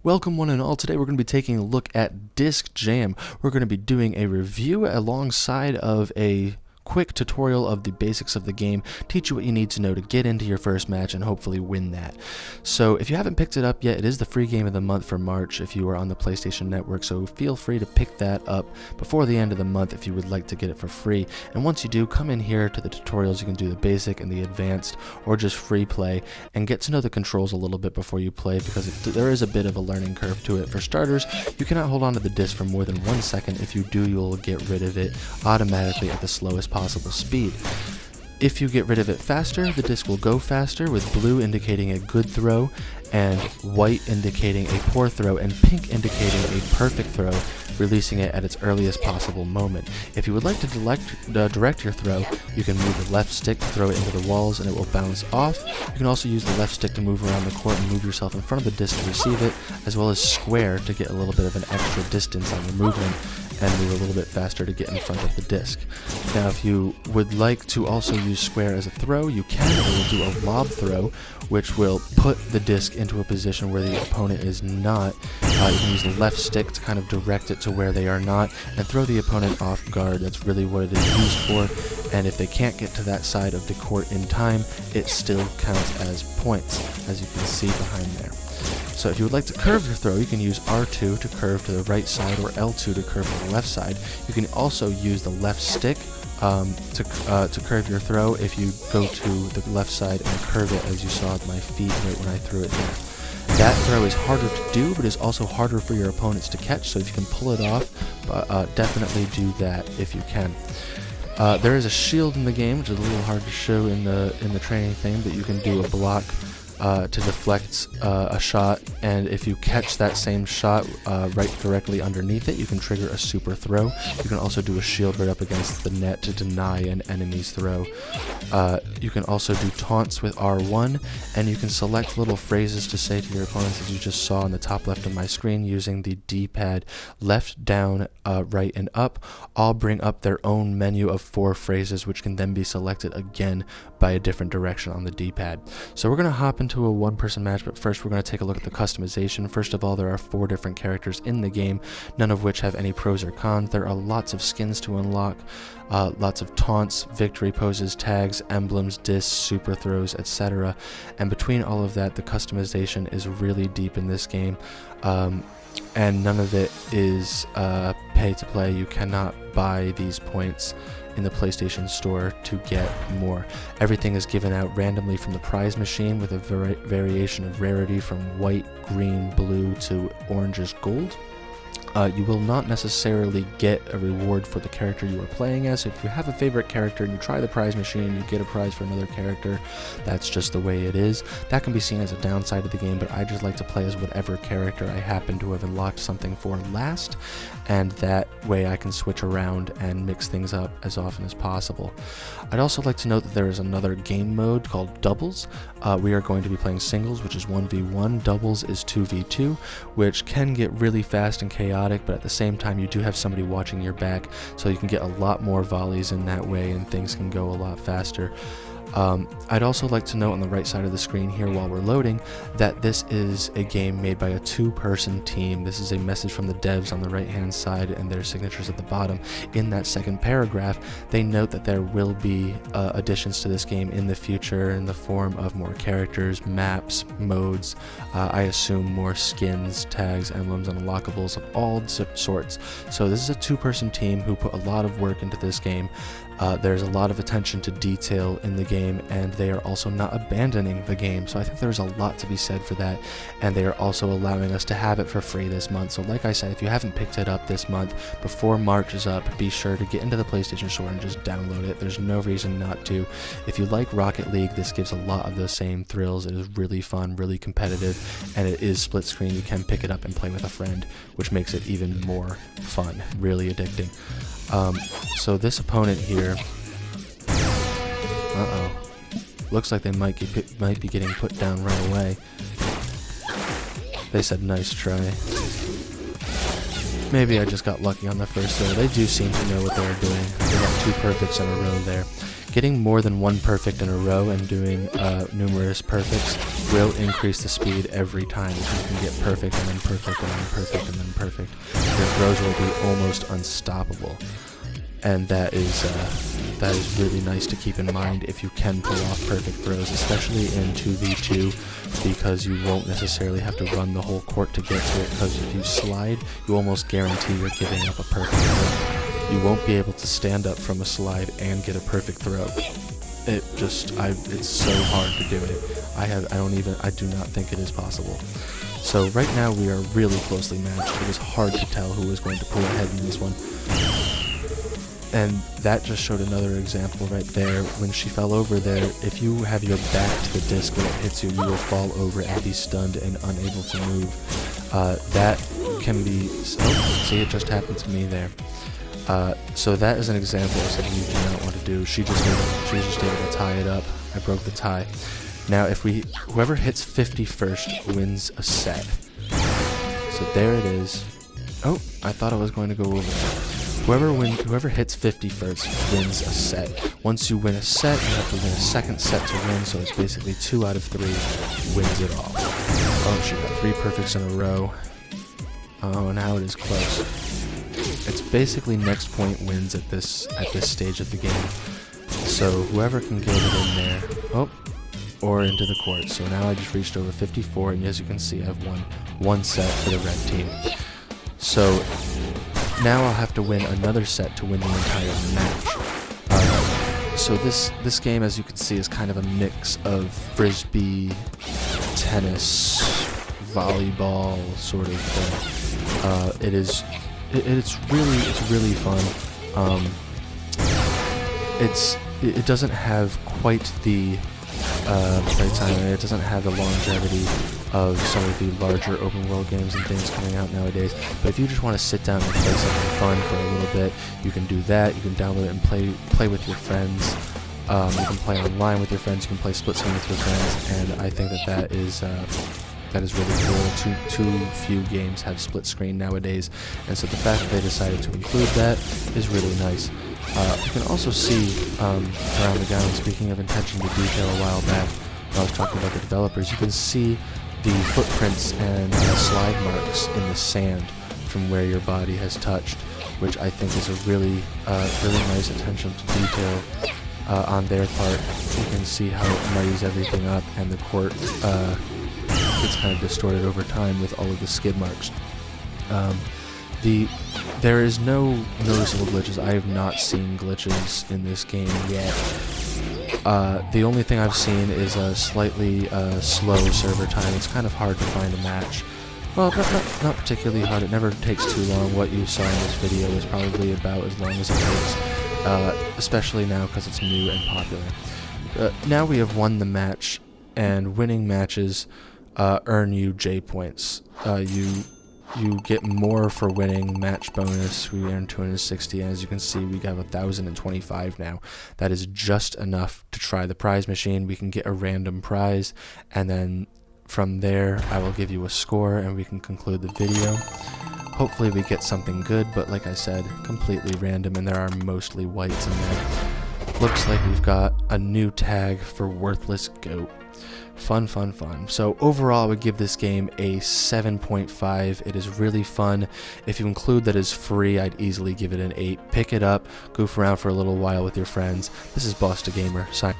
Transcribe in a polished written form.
Welcome one and all. Today we're going to be taking a look at Disc Jam. We're going to be doing a review alongside of a quick tutorial of the basics of the game, teach you what you need to know to get into your first match and hopefully win that. So if you haven't picked it up yet, it is the free game of the month for March if you are on the PlayStation Network, so feel free to pick that up before the end of the month if you would like to get it for free. And once you do, come in here to the tutorials. You can do the basic and the advanced or just free play and get to know the controls a little bit before you play, because there is a bit of a learning curve to it. For starters, you cannot hold on to the disc for more than 1 second. If you do, you'll get rid of it automatically at the slowest possible speed. If you get rid of it faster, the disc will go faster, with blue indicating a good throw and white indicating a poor throw and pink indicating a perfect throw, releasing it at its earliest possible moment. If you would like to direct your throw, you can move the left stick to throw it into the walls and it will bounce off. You can also use the left stick to move around the court and move yourself in front of the disc to receive it, as well as square to get a little bit of an extra distance on your movement and move a little bit faster to get in front of the disc. Now if you would like to also use square as a throw, you can. It will do a lob throw, which will put the disc into a position where the opponent is not. You can use the left stick to kind of direct it to where they are not and throw the opponent off guard. That's really what it is used for, and if they can't get to that side of the court in time, it still counts as points, as you can see behind there. So if you would like to curve your throw, you can use R2 to curve to the right side or L2 to curve to the left side. You can also use the left stick to curve your throw if you go to the left side and curve it, as you saw at my feet right when I threw it there. That throw is harder to do, but is also harder for your opponents to catch, so if you can pull it off, definitely do that if you can. There is a shield in the game, which is a little hard to show in the training thing, but you can do a block to deflect a shot, and if you catch that same shot right directly underneath it, you can trigger a super throw. You can also do a shield right up against the net to deny an enemy's throw. You can also do taunts with R1, and you can select little phrases to say to your opponents, as you just saw on the top left of my screen, using the D-pad left, down, right, and up. All bring up their own menu of 4 phrases, which can then be selected again by a different direction on the D-pad. So we're going to hop into a one-person match, but first we're going to take a look at the customization. First of all, there are 4 different characters in the game, none of which have any pros or cons. There are lots of skins to unlock, lots of taunts, victory poses, tags, emblems, discs, super throws, etc. And between all of that, the customization is really deep in this game, and none of it is pay to play. You cannot buy these points in the PlayStation Store to get more. Everything is given out randomly from the prize machine, with a variation of rarity from white, green, blue to orangish gold. You will not necessarily get a reward for the character you are playing as. So if you have a favorite character and you try the prize machine and you get a prize for another character, that's just the way it is. That can be seen as a downside of the game, but I just like to play as whatever character I happen to have unlocked something for last, and that way I can switch around and mix things up as often as possible. I'd also like to note that there is another game mode called Doubles. We are going to be playing singles, which is 1v1. Doubles is 2v2, which can get really fast and chaotic, but at the same time you do have somebody watching your back, so you can get a lot more volleys in that way and things can go a lot faster. I'd also like to note on the right side of the screen here while we're loading that this is a game made by a 2-person team. This is a message from the devs on the right hand side and their signatures at the bottom. In that second paragraph, they note that there will be additions to this game in the future in the form of more characters, maps, modes, I assume more skins, tags, emblems, and unlockables of all sorts. So this is a 2-person team who put a lot of work into this game. There's a lot of attention to detail in the game, and they are also not abandoning the game, so I think there's a lot to be said for that, and they are also allowing us to have it for free this month. So like I said, if you haven't picked it up this month before March is up, be sure to get into the PlayStation Store and just download it. There's no reason not to. If you like Rocket League, this gives a lot of the same thrills. It is really fun, really competitive, and it is split screen. You can pick it up and play with a friend, which makes it even more fun, really addicting. So this opponent here, looks like they might be getting put down right away. They said nice try. Maybe I just got lucky on the first throw. They do seem to know what they're doing. They got 2 perfects in a row there. Getting more than one perfect in a row and doing numerous perfects will increase the speed every time. So you can get perfect and then perfect and then perfect and then perfect. Your throws will be almost unstoppable. And that is really nice to keep in mind if you can pull off perfect throws, especially in 2v2, because you won't necessarily have to run the whole court to get to it, because if you slide, you almost guarantee you're giving up a perfect throw. You won't be able to stand up from a slide and get a perfect throw. It's so hard to do it. I do not think it is possible. So right now we are really closely matched. It was hard to tell who was going to pull ahead in this one. And that just showed another example right there. When she fell over there, if you have your back to the disc when it hits you, you will fall over and be stunned and unable to move. That can be... Oh, see, it just happened to me there. So that is an example of something you do not want to do. She was just able to tie it up. I broke the tie. Now, whoever hits 50 first wins a set. So there it is. Oh, I thought I was going to go over there. Whoever hits 50 first wins a set. Once you win a set, you have to win a second set to win, so it's basically 2 out of 3 wins it all. Oh, she got 3 perfects in a row. Oh, now it is close. It's basically next point wins at this stage of the game. So whoever can get it in there, or into the court. So now I just reached over 54, and as you can see, I've won 1 set for the red team. So now I'll have to win another set to win the entire match. So this game, as you can see, is kind of a mix of frisbee, tennis, volleyball sort of thing. It's really fun. It doesn't have quite the playtime. It doesn't have the longevity of some of the larger open world games and things coming out nowadays. But if you just want to sit down and play something fun for a little bit, you can do that. You can download it and play with your friends. You can play online with your friends. You can play split screen with your friends, and I think that is really cool. Too few games have split screen nowadays, and so the fact that they decided to include that is really nice. You can also see around the ground, speaking of attention to detail a while back, when I was talking about the developers, you can see the footprints and slide marks in the sand from where your body has touched, which I think is a really nice attention to detail on their part. You can see how it muddies everything up, and the court gets kind of distorted over time with all of the skid marks. There is no noticeable glitches. I have not seen glitches in this game yet. The only thing I've seen is a slightly slow server time. It's kind of hard to find a match. Well, not particularly hard. It never takes too long. What you saw in this video is probably about as long as it takes, especially now because it's new and popular. Now we have won the match, and winning matches earn you J points. You get more for winning. Match bonus, we earn 260. As you can see, we have 1,025 now. That is just enough to try the prize machine. We can get a random prize, and then from there I will give you a score and we can conclude the video. Hopefully we get something good, but like I said, completely random, and there are mostly whites in there. Looks like we've got a new tag for worthless goat. Fun. So overall, I would give this game a 7.5. It is really fun. If you include that it's free, I'd easily give it an 8. Pick it up, goof around for a little while with your friends. This is Boss to Gamer, signing.